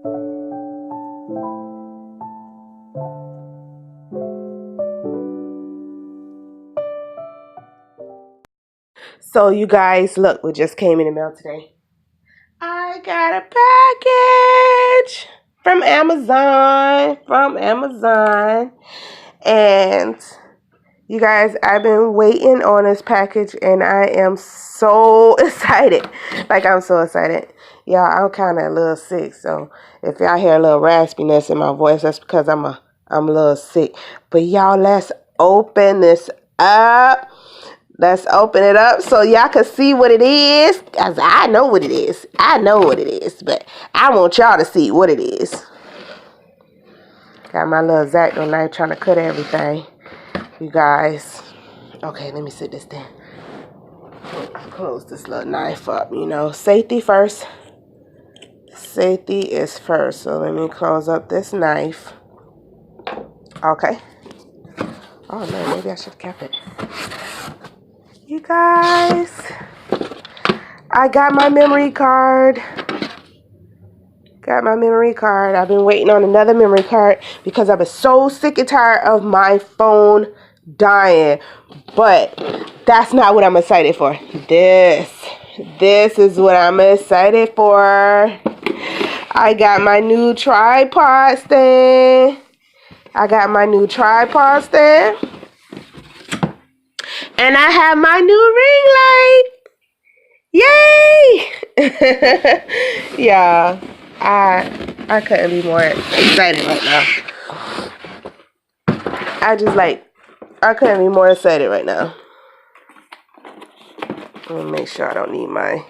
So you guys, look what just came in the mail today. I got a package from Amazon. And you guys, I've been waiting on this package and I am so excited. Like, I'm so excited. Y'all, I'm kind of a little sick, so if y'all hear a little raspiness in my voice, that's because I'm a little sick. But y'all, let's open this up. Let's open it up so y'all can see what it is. As I know what it is. I know what it is, but I want y'all to see what it is. Got my little X-Acto knife trying to cut everything. You guys. Okay, let me sit this down. Close this little knife up, you know. Safety first. Safety is first. So let me close up this knife. Okay. Oh no, maybe I should have kept it. You guys, I got my memory card. Got my memory card. I've been waiting on another memory card because I was so sick and tired of my phone dying. But that's not what I'm excited for. This is what I'm excited for. I got my new tripod stand. And I have my new ring light. Yay! Yeah, I couldn't be more excited right now. I couldn't be more excited right now. Let me make sure I don't need my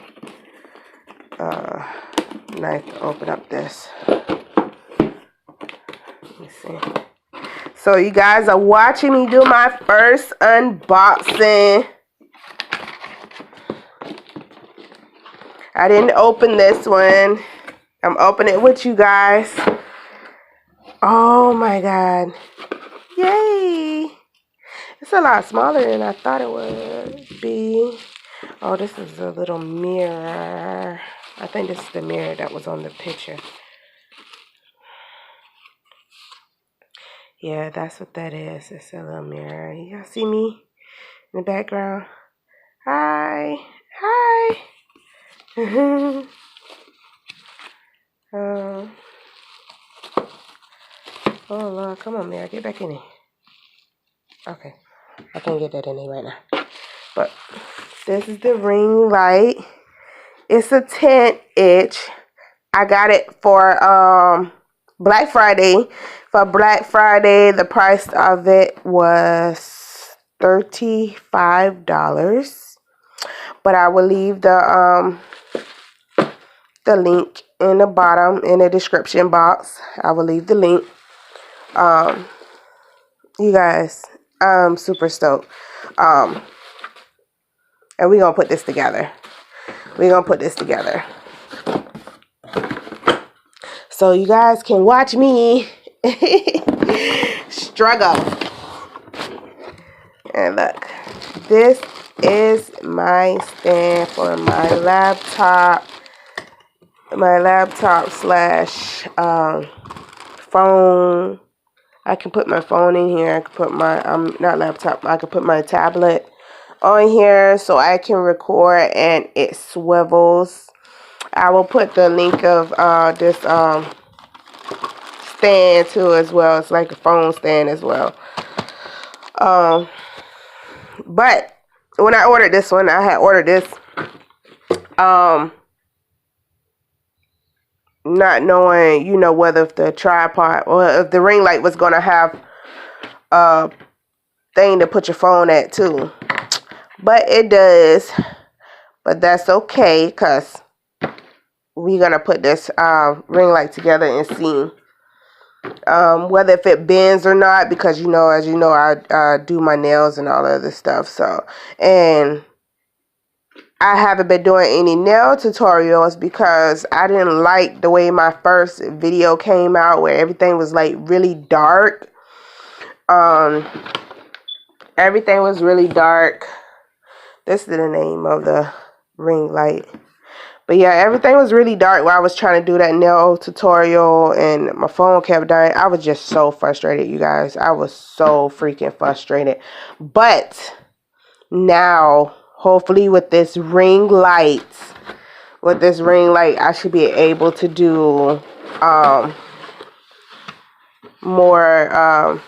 knife to open up this. Let me see. So you guys are watching me do my first unboxing. I didn't open this one. I'm opening it with you guys. Oh my God. Yay. It's a lot smaller than I thought it would be. Oh, this is a little mirror. I think this is the mirror that was on the picture. Yeah, that's what that is. It's a little mirror. Y'all see me in the background? Hi. Hi. Oh Lord, come on, Mary, get back in here. Okay, I can't get that in there right now. But this is the ring light. It's a 10-inch. I got it for Black Friday. For Black Friday, the price of it was $35. But I will leave the link in the bottom in the description box. I will leave the link. You guys, I'm super stoked. And we're gonna put this together. So you guys can watch me struggle. And look, this is my stand for my laptop. My laptop slash phone. I can put my phone in here. I can put my not laptop. I can put my tablet on here so I can record and it swivels. I will put the link of this stand too as well. It's like a phone stand as well. But when I ordered this one, I had ordered this not knowing, you know, whether if the tripod or if the ring light was gonna have a thing to put your phone at too. But it does. But that's okay, because we're gonna put this ring light together and see whether if it bends or not, because you know, as you know, I do my nails and all of this stuff. So, and I haven't been doing any nail tutorials because I didn't like the way my first video came out, where everything was like really dark. Everything was really dark. This is the name of the ring light. But yeah, everything was really dark while I was trying to do that nail tutorial and my phone kept dying. I was just so frustrated, you guys. I was so freaking frustrated. But now, hopefully with this ring light, I should be able to do more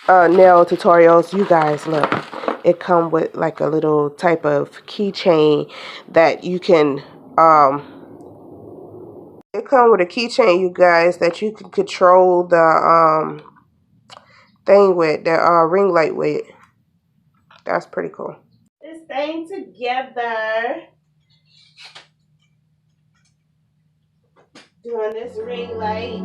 nail tutorials. You guys, look. It come with like a little type of keychain that you can it come with a keychain, you guys, that you can control the thing with, the ring light with. That's pretty cool. This thing together. Doing this ring light.